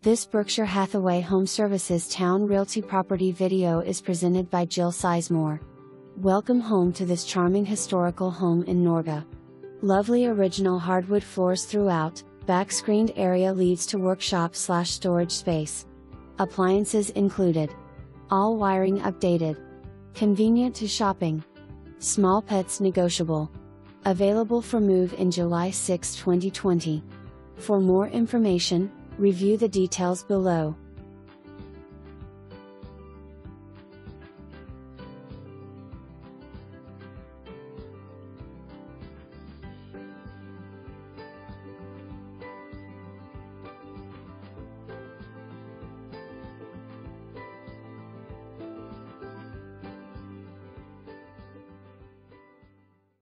This Berkshire Hathaway HomeServices Towne Realty property video is presented by Jill Sizemore. Welcome home to this charming historical home in Norge. Lovely original hardwood floors throughout, back screened area leads to workshop/storage space. Appliances included. All wiring updated. Convenient to shopping. Small pets negotiable. Available for move in July 6, 2020. For more information, review the details below.